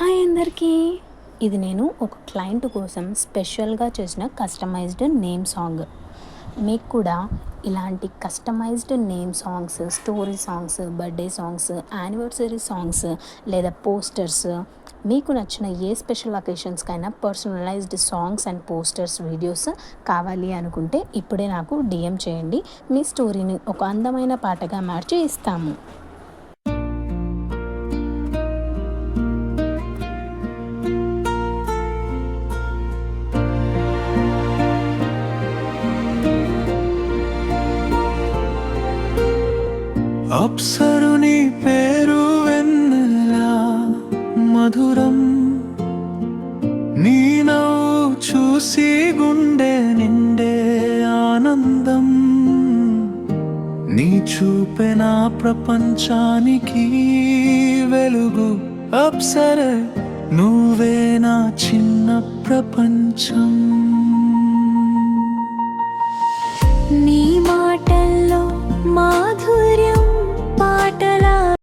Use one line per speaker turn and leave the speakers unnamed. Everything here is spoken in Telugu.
హాయ్ అందరికీ. ఇది నేను ఒక క్లయింట్ కోసం స్పెషల్గా చేసిన కస్టమైజ్డ్ నేమ్ సాంగ్. మీకు కూడా ఇలాంటి customized name songs, story songs, birthday songs, anniversary songs లేదా పోస్టర్స్, మీకు నచ్చిన ఏ స్పెషల్ అకేషన్స్కైనా personalized songs and posters videos కావాలి అనుకుంటే ఇప్పుడే నాకు డిఎం చేయండి. మీ స్టోరీని ఒక అందమైన పాటగా మార్చి ఇస్తాము.
అప్సరుని పేరు వెన్నెలా మధురం, నీ నవ్వు చూసి గుండె నిండే ఆనందం, నీ చూపే నా ప్రపంచానికి వెలుగు. అప్సర నువ్వే నా చిన్న ప్రపంచం.